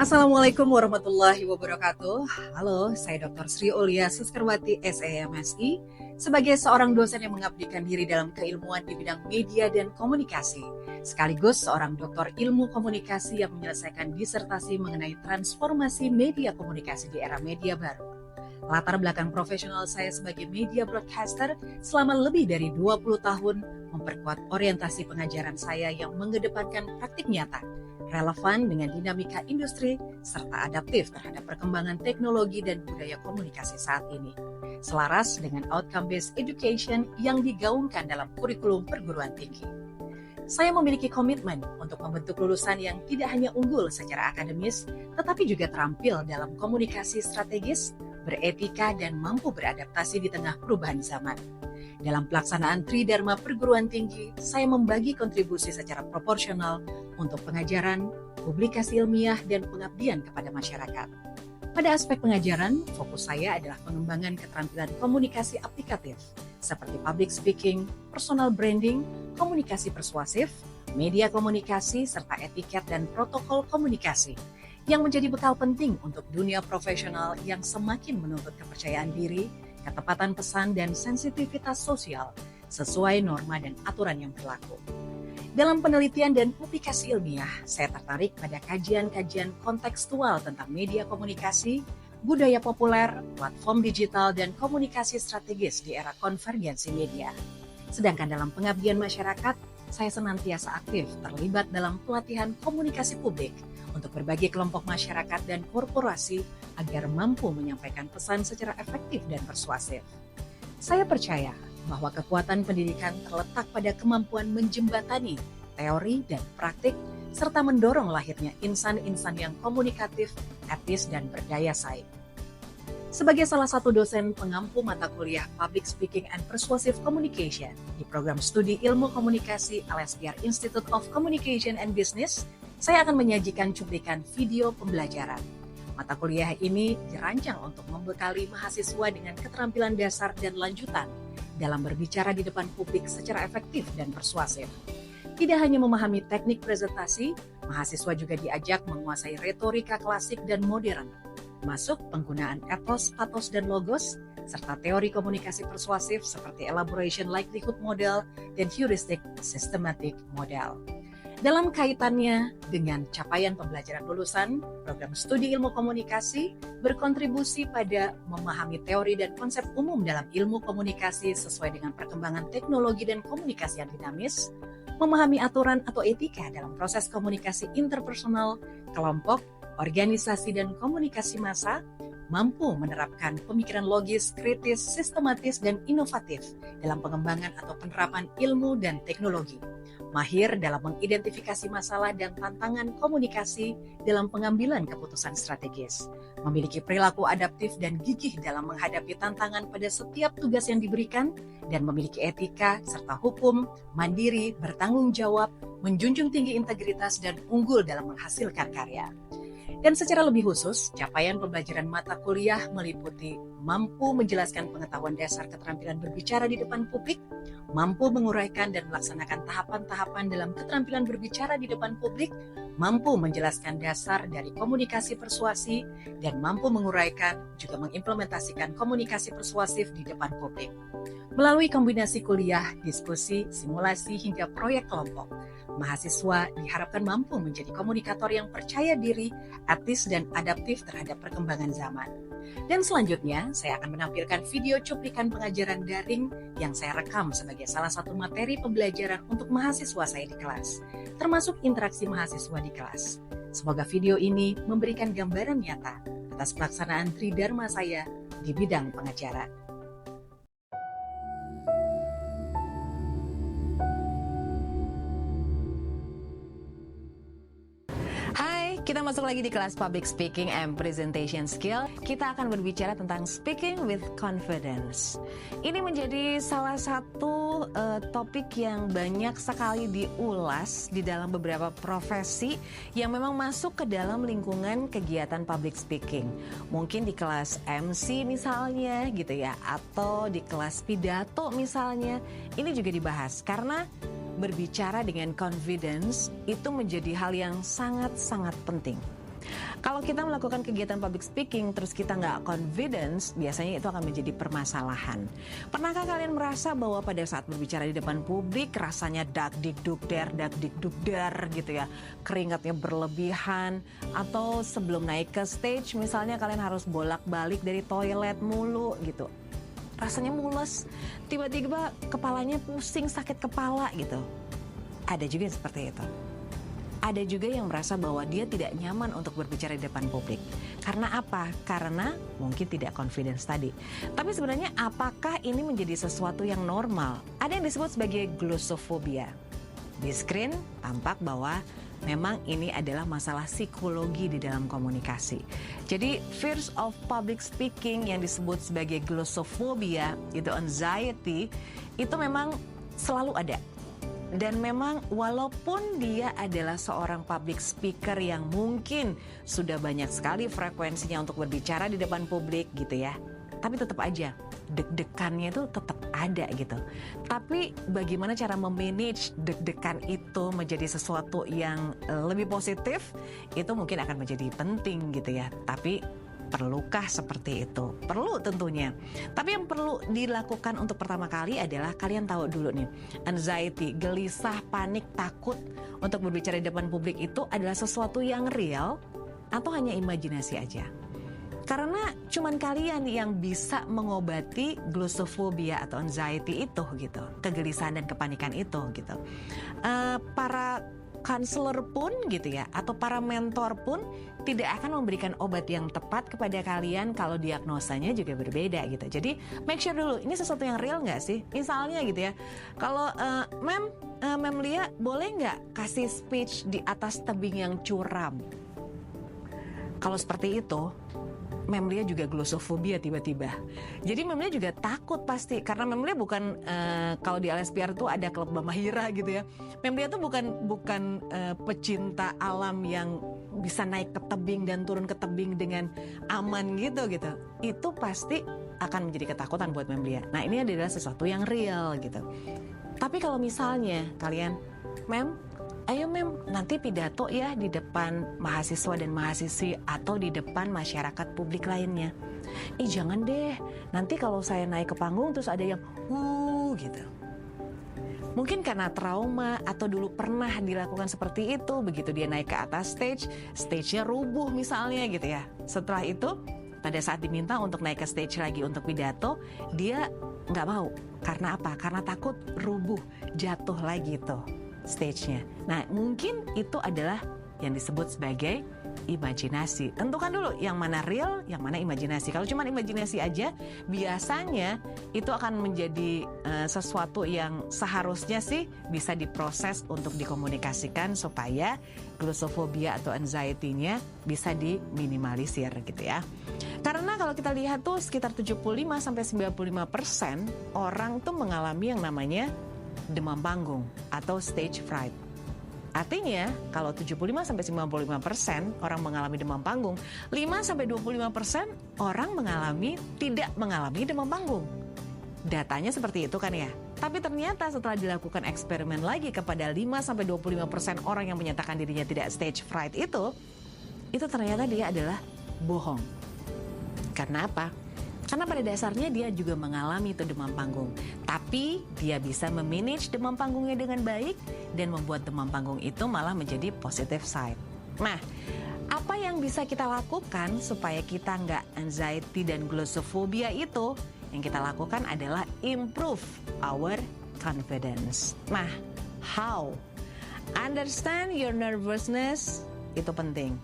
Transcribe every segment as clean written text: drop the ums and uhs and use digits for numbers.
Assalamualaikum warahmatullahi wabarakatuh. Halo, saya Dr. Sri Ulia Suskarwati, SEMSI, sebagai seorang dosen yang mengabdikan diri dalam keilmuan di bidang media dan komunikasi, sekaligus seorang doktor ilmu komunikasi yang menyelesaikan disertasi mengenai transformasi media komunikasi di era media baru. Latar belakang profesional saya sebagai media broadcaster selama lebih dari 20 tahun memperkuat orientasi pengajaran saya yang mengedepankan praktik nyata, relevan dengan dinamika industri, serta adaptif terhadap perkembangan teknologi dan budaya komunikasi saat ini. Selaras dengan outcome-based education yang digaungkan dalam kurikulum perguruan tinggi. Saya memiliki komitmen untuk membentuk lulusan yang tidak hanya unggul secara akademis, tetapi juga terampil dalam komunikasi strategis, beretika, dan mampu beradaptasi di tengah perubahan zaman. Dalam pelaksanaan Tridharma perguruan tinggi, saya membagi kontribusi secara proporsional untuk pengajaran, publikasi ilmiah, dan pengabdian kepada masyarakat. Pada aspek pengajaran, fokus saya adalah pengembangan keterampilan komunikasi aplikatif, seperti public speaking, personal branding, komunikasi persuasif, media komunikasi, serta etiket dan protokol komunikasi, yang menjadi bekal penting untuk dunia profesional yang semakin menuntut kepercayaan diri, ketepatan pesan, dan sensitivitas sosial sesuai norma dan aturan yang berlaku. Dalam penelitian dan publikasi ilmiah, saya tertarik pada kajian-kajian kontekstual tentang media komunikasi, budaya populer, platform digital, dan komunikasi strategis di era konvergensi media. Sedangkan dalam pengabdian masyarakat, saya senantiasa aktif terlibat dalam pelatihan komunikasi publik untuk berbagai kelompok masyarakat dan korporasi agar mampu menyampaikan pesan secara efektif dan persuasif. Saya percaya bahwa kekuatan pendidikan terletak pada kemampuan menjembatani teori dan praktik serta mendorong lahirnya insan-insan yang komunikatif, etis, dan berdaya saing. Sebagai salah satu dosen pengampu mata kuliah Public Speaking and Persuasive Communication di program studi ilmu komunikasi LSPR Institute of Communication and Business, saya akan menyajikan cuplikan video pembelajaran. Mata kuliah ini dirancang untuk membekali mahasiswa dengan keterampilan dasar dan lanjutan dalam berbicara di depan publik secara efektif dan persuasif. Tidak hanya memahami teknik presentasi, mahasiswa juga diajak menguasai retorika klasik dan modern, masuk penggunaan ethos, pathos, dan logos, serta teori komunikasi persuasif seperti elaboration likelihood model dan heuristic systematic model. Dalam kaitannya dengan capaian pembelajaran lulusan, program studi ilmu komunikasi berkontribusi pada memahami teori dan konsep umum dalam ilmu komunikasi sesuai dengan perkembangan teknologi dan komunikasi yang dinamis, memahami aturan atau etika dalam proses komunikasi interpersonal, kelompok, organisasi, dan komunikasi massa, mampu menerapkan pemikiran logis, kritis, sistematis, dan inovatif dalam pengembangan atau penerapan ilmu dan teknologi, mahir dalam mengidentifikasi masalah dan tantangan komunikasi dalam pengambilan keputusan strategis, memiliki perilaku adaptif dan gigih dalam menghadapi tantangan pada setiap tugas yang diberikan, dan memiliki etika serta hukum, mandiri, bertanggung jawab, menjunjung tinggi integritas, dan unggul dalam menghasilkan karya. Dan secara lebih khusus, capaian pembelajaran mata kuliah meliputi mampu menjelaskan pengetahuan dasar keterampilan berbicara di depan publik, mampu menguraikan dan melaksanakan tahapan-tahapan dalam keterampilan berbicara di depan publik, mampu menjelaskan dasar dari komunikasi persuasi, dan mampu menguraikan juga mengimplementasikan komunikasi persuasif di depan publik. Melalui kombinasi kuliah, diskusi, simulasi, hingga proyek kelompok, mahasiswa diharapkan mampu menjadi komunikator yang percaya diri, etis, dan adaptif terhadap perkembangan zaman. Dan selanjutnya, saya akan menampilkan video cuplikan pengajaran daring yang saya rekam sebagai salah satu materi pembelajaran untuk mahasiswa saya di kelas, termasuk interaksi mahasiswa di kelas. Semoga video ini memberikan gambaran nyata atas pelaksanaan Tridharma saya di bidang pengajaran. Kita masuk lagi di kelas Public Speaking and Presentation Skill. Kita akan berbicara tentang speaking with confidence. Ini menjadi salah satu topik yang banyak sekali diulas di dalam beberapa profesi yang memang masuk ke dalam lingkungan kegiatan public speaking. Mungkin di kelas MC misalnya gitu ya, atau di kelas pidato misalnya. Ini juga dibahas karena berbicara dengan confidence itu menjadi hal yang sangat-sangat penting. Kalau kita melakukan kegiatan public speaking terus kita nggak confidence, biasanya itu akan menjadi permasalahan. Pernahkah kalian merasa bahwa pada saat berbicara di depan publik rasanya dak dik duk der gitu ya, keringatnya berlebihan, atau sebelum naik ke stage misalnya kalian harus bolak-balik dari toilet mulu gitu, rasanya mules, tiba-tiba kepalanya pusing, sakit kepala gitu. Ada juga yang seperti itu. Ada juga yang merasa bahwa dia tidak nyaman untuk berbicara di depan publik. Karena apa? Karena mungkin tidak confidence tadi. Tapi sebenarnya apakah ini menjadi sesuatu yang normal? Ada yang disebut sebagai glossophobia. Di screen tampak bahwa memang ini adalah masalah psikologi di dalam komunikasi. Jadi fears of public speaking yang disebut sebagai glossophobia, itu anxiety, itu memang selalu ada. Dan memang walaupun dia adalah seorang public speaker yang mungkin sudah banyak sekali frekuensinya untuk berbicara di depan publik gitu ya, tapi tetap aja deg-degannya itu tetap ada gitu. Tapi bagaimana cara memanage deg-degan itu menjadi sesuatu yang lebih positif, itu mungkin akan menjadi penting gitu ya. Tapi perlukah seperti itu? Perlu tentunya. Tapi yang perlu dilakukan untuk pertama kali adalah kalian tahu dulu nih, anxiety, gelisah, panik, takut untuk berbicara di depan publik itu adalah sesuatu yang real atau hanya imajinasi aja. Karena cuman kalian yang bisa mengobati glossophobia atau anxiety itu gitu, kegelisahan dan kepanikan itu gitu. Para konselor pun gitu ya, atau para mentor pun tidak akan memberikan obat yang tepat kepada kalian kalau diagnosanya juga berbeda gitu. Jadi make sure dulu ini sesuatu yang real nggak sih? Misalnya gitu ya, kalau Mem Lia boleh nggak kasih speech di atas tebing yang curam? Kalau seperti itu, Mem Lia juga glossophobia tiba-tiba. Jadi Mem Lia juga takut pasti, karena Mem Lia bukan kalau di LSPR tuh ada klub Mama Hira gitu ya. Mem Lia tuh bukan pecinta alam yang bisa naik ke tebing dan turun ke tebing dengan aman gitu. Itu pasti akan menjadi ketakutan buat Mem Lia. Nah, ini adalah sesuatu yang real gitu. Tapi kalau misalnya kalian, ayo Mem, nanti pidato ya di depan mahasiswa dan mahasiswi atau di depan masyarakat publik lainnya. Jangan deh, nanti kalau saya naik ke panggung terus ada yang gitu. Mungkin karena trauma atau dulu pernah dilakukan seperti itu, begitu dia naik ke atas stage-nya rubuh misalnya gitu ya. Setelah itu, pada saat diminta untuk naik ke stage lagi untuk pidato, dia nggak mau. Karena apa? Karena takut rubuh, jatuh lagi tuh stage-nya. Nah, mungkin itu adalah yang disebut sebagai imajinasi. Tentukan dulu yang mana real, yang mana imajinasi. Kalau cuma imajinasi aja, biasanya itu akan menjadi sesuatu yang seharusnya sih bisa diproses untuk dikomunikasikan supaya glossophobia atau anxiety-nya bisa diminimalisir gitu ya. Karena kalau kita lihat tuh sekitar 75-95% orang tuh mengalami yang namanya demam panggung atau stage fright. Artinya kalau 75-95% orang mengalami demam panggung, 5-25% orang tidak mengalami demam panggung. Datanya seperti itu kan ya. Tapi ternyata setelah dilakukan eksperimen lagi kepada 5-25% orang yang menyatakan dirinya tidak stage fright itu ternyata dia adalah bohong. Karena apa? Karena pada dasarnya dia juga mengalami itu demam panggung. Tapi dia bisa memanage demam panggungnya dengan baik dan membuat demam panggung itu malah menjadi positive side. Nah, apa yang bisa kita lakukan supaya kita nggak anxiety dan glossophobia itu? Yang kita lakukan adalah improve our confidence. Nah, how? Understand your nervousness, itu penting.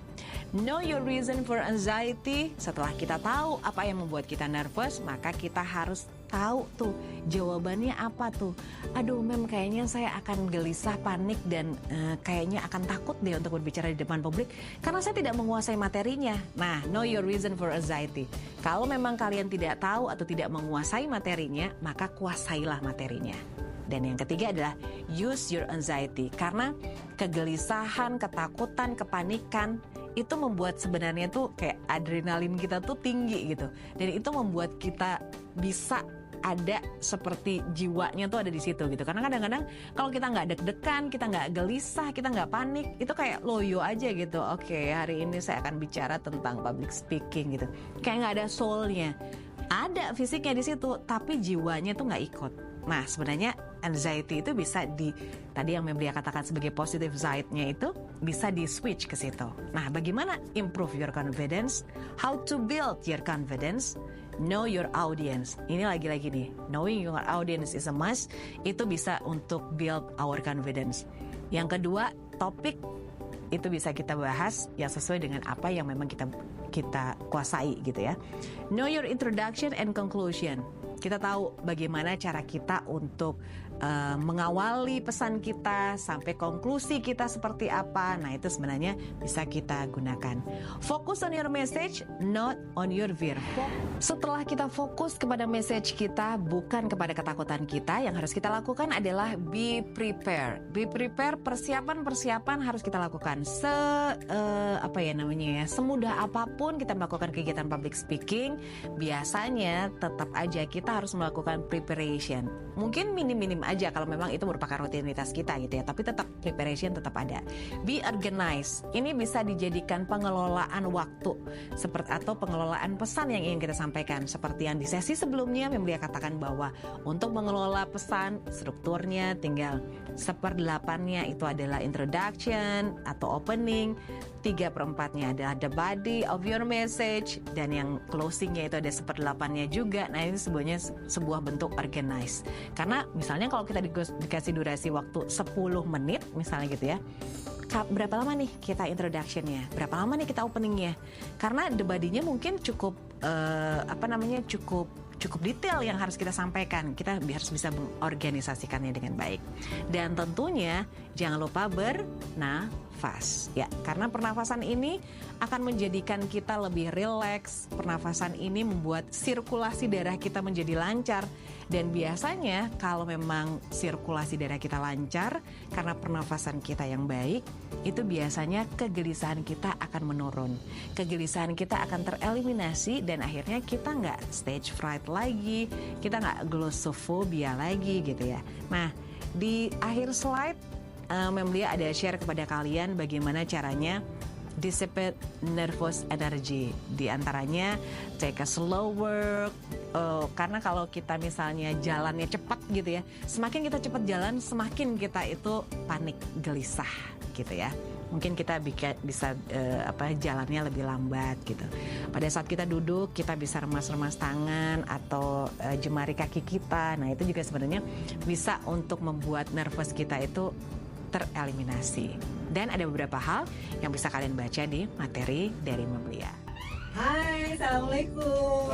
Know your reason for anxiety. Setelah kita tahu apa yang membuat kita nervous, maka kita harus tahu tuh jawabannya apa tuh. Aduh Mem, kayaknya saya akan gelisah, panik, dan kayaknya akan takut deh untuk berbicara di depan publik karena saya tidak menguasai materinya. Nah, know your reason for anxiety. Kalau memang kalian tidak tahu atau tidak menguasai materinya, maka kuasailah materinya. Dan yang ketiga adalah use your anxiety. Karena kegelisahan, ketakutan, kepanikan itu membuat sebenarnya tuh kayak adrenalin kita tuh tinggi gitu. Dan itu membuat kita bisa ada seperti jiwanya tuh ada di situ gitu. Karena kadang-kadang kalau kita nggak deg-degan, kita nggak gelisah, kita nggak panik, itu kayak loyo aja gitu. Oke, hari ini saya akan bicara tentang public speaking gitu. Kayak nggak ada soulnya. Ada fisiknya di situ, tapi jiwanya tuh nggak ikut. Nah, sebenarnya anxiety itu bisa tadi yang Membria katakan sebagai positive side-nya itu bisa di switch ke situ. Nah, bagaimana improve your confidence? How to build your confidence? Know your audience. Ini lagi-lagi nih, knowing your audience is a must. Itu bisa untuk build our confidence. Yang kedua, topik itu bisa kita bahas yang sesuai dengan apa yang memang kita kuasai gitu ya. Know your introduction and conclusion. Kita tahu bagaimana cara kita untuk mengawali pesan kita sampai konklusi kita seperti apa. Nah, itu sebenarnya bisa kita gunakan. Focus on your message, not on your fear. Setelah kita fokus kepada message kita, bukan kepada ketakutan kita, yang harus kita lakukan adalah be prepared. Be prepared, persiapan harus kita lakukan. Semudah apapun kita melakukan kegiatan public speaking, biasanya tetap aja kita harus melakukan preparation. Mungkin minim-minim aja kalau memang itu merupakan rutinitas kita gitu ya, tapi tetap preparation tetap ada. Be organized. Ini bisa dijadikan pengelolaan waktu atau pengelolaan pesan yang ingin kita sampaikan. Seperti yang di sesi sebelumnya Membria katakan bahwa untuk mengelola pesan, strukturnya tinggal 1/8-nya itu adalah introduction atau opening, 3/4-nya adalah the body of your message, dan yang closingnya itu ada 1/8-nya juga. Nah, ini sebuah bentuk organize. Karena misalnya kalau kita dikasih durasi waktu 10 menit misalnya gitu ya, berapa lama nih kita introduction-nya, berapa lama nih kita opening-nya, karena the body-nya mungkin cukup cukup detail yang harus kita sampaikan. Kita harus bisa mengorganisasikannya dengan baik. Dan tentunya jangan lupa bernafas ya, karena pernafasan ini akan menjadikan kita lebih rileks. Pernafasan ini membuat sirkulasi darah kita menjadi lancar. Dan biasanya kalau memang sirkulasi darah kita lancar karena pernafasan kita yang baik, itu biasanya kegelisahan kita akan menurun. Kegelisahan kita akan tereliminasi dan akhirnya kita nggak stage fright lagi, kita nggak glossophobia lagi gitu ya. Nah, di akhir slide Membria ada share kepada kalian bagaimana caranya dissipate nervous energy. Di antaranya take a slow walk. Karena kalau kita misalnya jalannya cepat gitu ya, semakin kita cepat jalan, semakin kita itu panik, gelisah gitu ya. Mungkin kita bisa jalannya lebih lambat gitu. Pada saat kita duduk, kita bisa remas-remas tangan atau jemari kaki kita. Nah, itu juga sebenarnya bisa untuk membuat nervous kita itu tereliminasi. Dan ada beberapa hal yang bisa kalian baca di materi dari Membria. Hai, Assalamualaikum.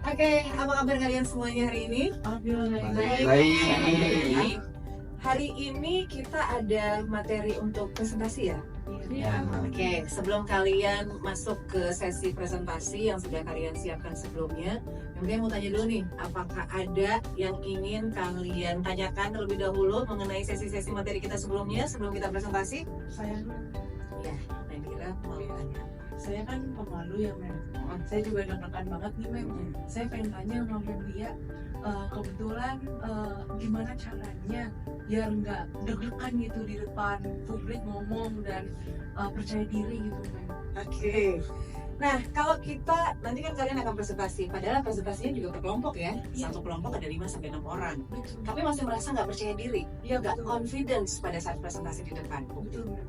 Oke, apa kabar kalian semuanya hari ini? Baik. Hari ini kita ada materi untuk presentasi ya? Ya. Oke, sebelum kalian masuk ke sesi presentasi yang sudah kalian siapkan sebelumnya, kemudian mau tanya dulu nih, apakah ada yang ingin kalian tanyakan terlebih dahulu mengenai sesi-sesi materi kita sebelumnya sebelum kita presentasi? Saya Ya, Nabila mau tanya. saya kan pemalu ya, Mem. Saya juga deg-degan banget nih, Mem. Saya pengen tanya sama Membria, kebetulan gimana caranya biar nggak deg-degan gitu di depan publik ngomong dan percaya diri gitu, Mem. Oke. Nah, kalau kita nanti kan kalian akan presentasi, padahal presentasinya juga per kelompok ya. Iya. Satu kelompok ada 5-6 orang. Betul. Tapi masih merasa nggak percaya diri, Iya, nggak betul. confidence pada saat presentasi di depan. Betul, Mem.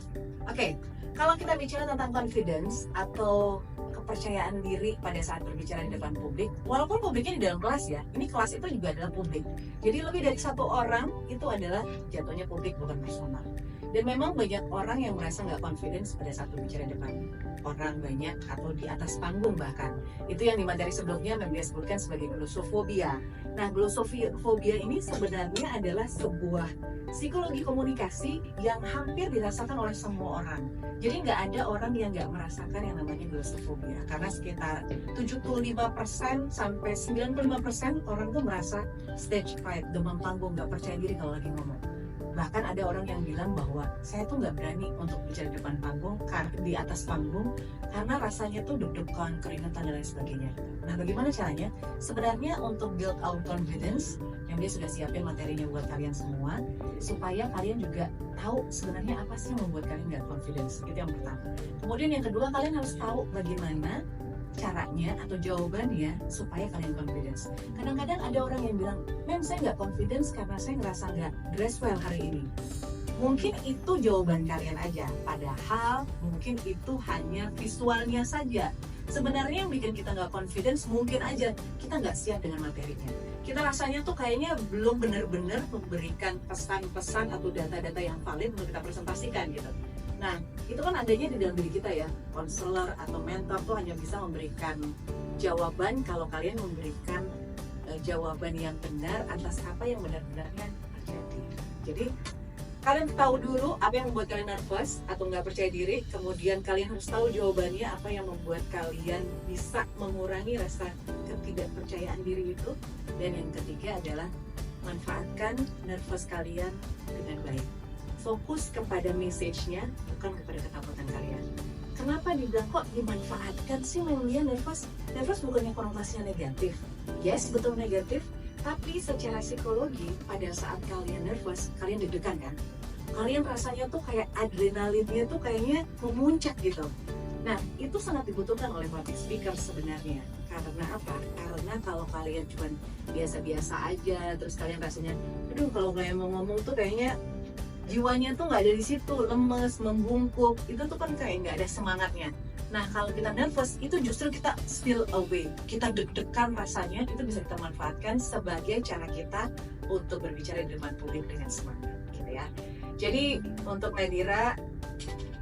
Oke, kalau kita bicara tentang confidence atau kepercayaan diri pada saat berbicara di depan publik, walaupun publiknya di dalam kelas ya, ini kelas itu juga adalah publik. Jadi lebih dari satu orang itu adalah jatuhnya publik, bukan personal. Dan memang banyak orang yang merasa nggak confidence pada saat berbicara di depan orang banyak atau di atas panggung bahkan. Itu yang di materi sebelumnya Membria sebutkan sebagai glossophobia. Nah, glossophobia ini sebenarnya adalah sebuah psikologi komunikasi yang hampir dirasakan oleh semua orang. Jadi nggak ada orang yang nggak merasakan yang namanya glossophobia. Karena sekitar 75% sampai 95% orang tuh merasa stage fright, demam panggung, nggak percaya diri kalau lagi ngomong. Bahkan ada orang yang bilang bahwa saya tuh nggak berani untuk bicara di depan panggung, di atas panggung, karena rasanya tuh deg-degan, keringetan dan lain sebagainya. Nah, bagaimana caranya? Sebenarnya untuk build our confidence, yang dia sudah siapin materinya buat kalian semua, supaya kalian juga tahu sebenarnya apa sih yang membuat kalian nggak confidence. Itu yang pertama. Kemudian yang kedua, kalian harus tahu bagaimana caranya atau jawabannya supaya kalian confidence. Kadang-kadang ada orang yang bilang, "Mem, saya nggak confidence karena saya ngerasa nggak dress well hari ini." Mungkin itu jawaban kalian aja, padahal mungkin itu hanya visualnya saja. Sebenarnya yang bikin kita nggak confidence mungkin aja kita nggak siap dengan materinya. Kita rasanya tuh kayaknya belum benar-benar memberikan pesan-pesan atau data-data yang valid untuk kita presentasikan gitu. Nah, itu kan adanya di dalam diri kita ya. Konselor atau mentor tuh hanya bisa memberikan jawaban kalau kalian memberikan jawaban yang benar atas apa yang benar-benarnya terjadi. Jadi, kalian tahu dulu apa yang membuat kalian nervous atau nggak percaya diri. Kemudian kalian harus tahu jawabannya apa yang membuat kalian bisa mengurangi rasa ketidakpercayaan diri itu. Dan yang ketiga adalah manfaatkan nervous kalian dengan baik. Fokus kepada message-nya, bukan kepada ketakutan kalian. Kenapa dibilang kok dimanfaatkan sih Melia nervous? Nervous bukannya konotasinya negatif. Yes, betul negatif. Tapi secara psikologi, pada saat kalian nervous, kalian deg-degan kan? Kalian rasanya tuh kayak adrenalinnya tuh kayaknya memuncak gitu. Nah, itu sangat dibutuhkan oleh public speaker sebenarnya. Karena apa? Karena kalau kalian cuma biasa-biasa aja, terus kalian rasanya, aduh kalau kalian mau ngomong tuh kayaknya jiwanya tuh nggak ada di situ, lemes, membungkuk, itu tuh kan kayak nggak ada semangatnya. Nah, kalau kita nervous, itu justru kita still away, kita deg-degan rasanya, itu bisa kita manfaatkan sebagai cara kita untuk berbicara di depan publik dengan semangat, gitu ya. Jadi untuk Nadira,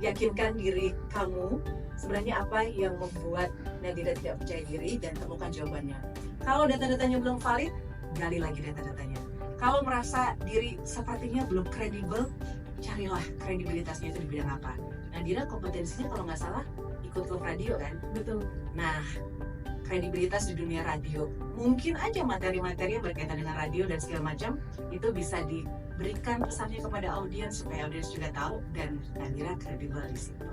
yakinkan diri kamu, sebenarnya apa yang membuat Nadira tidak percaya diri dan temukan jawabannya. Kalau data-datanya belum valid, gali lagi data-datanya. Kalau merasa diri sepertinya belum kredibel, carilah kredibilitasnya itu di bidang apa. Nadira kompetensinya kalau nggak salah ikut klub radio kan? Betul. Nah, kredibilitas di dunia radio, mungkin aja materi-materi yang berkaitan dengan radio dan segala macam itu bisa diberikan pesannya kepada audiens supaya audiens juga tahu dan Nadira kredibel di situ.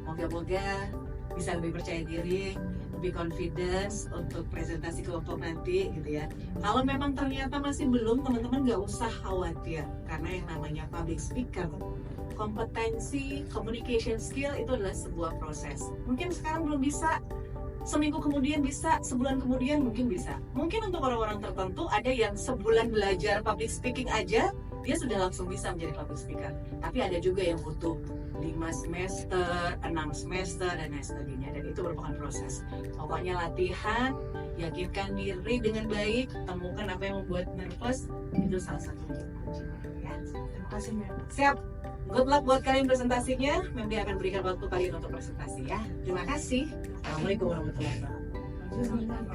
Moga-moga bisa lebih percaya diri, lebih confidence untuk presentasi kelompok nanti gitu ya. Kalau memang ternyata masih belum, teman-teman nggak usah khawatir karena yang namanya public speaker, kompetensi, communication skill itu adalah sebuah proses. Mungkin sekarang belum bisa, seminggu kemudian bisa, sebulan kemudian mungkin bisa. Mungkin untuk orang-orang tertentu ada yang sebulan belajar public speaking aja, dia sudah langsung bisa menjadi public speaker. Tapi ada juga yang butuh 5 semester, 6 semester, dan lain sebagainya. Dan itu merupakan proses. Pokoknya latihan, yakinkan diri dengan baik, temukan apa yang membuat nervous, itu salah satu kunci. Ya. Terima kasih, Mem. Siap. Good luck buat kalian presentasinya. Memang akan berikan waktu kalian untuk presentasi ya. Terima kasih. Assalamualaikum warahmatullahi wabarakatuh.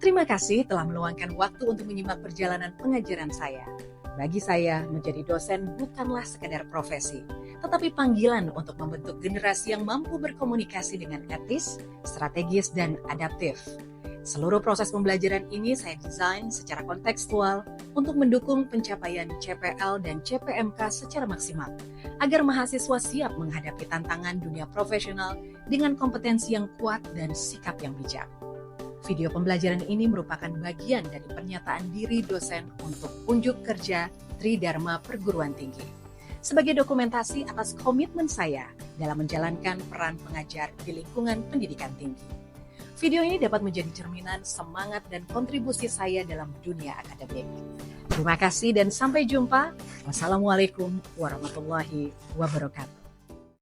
Terima kasih telah meluangkan waktu untuk menyimak perjalanan pengajaran saya. Bagi saya, menjadi dosen bukanlah sekedar profesi, tetapi panggilan untuk membentuk generasi yang mampu berkomunikasi dengan etis, strategis, dan adaptif. Seluruh proses pembelajaran ini saya desain secara kontekstual untuk mendukung pencapaian CPL dan CPMK secara maksimal, agar mahasiswa siap menghadapi tantangan dunia profesional dengan kompetensi yang kuat dan sikap yang bijak. Video pembelajaran ini merupakan bagian dari pernyataan diri dosen untuk unjuk kerja Tridharma Perguruan Tinggi, sebagai dokumentasi atas komitmen saya dalam menjalankan peran pengajar di lingkungan pendidikan tinggi. Video ini dapat menjadi cerminan semangat dan kontribusi saya dalam dunia akademik. Terima kasih dan sampai jumpa. Wassalamualaikum warahmatullahi wabarakatuh.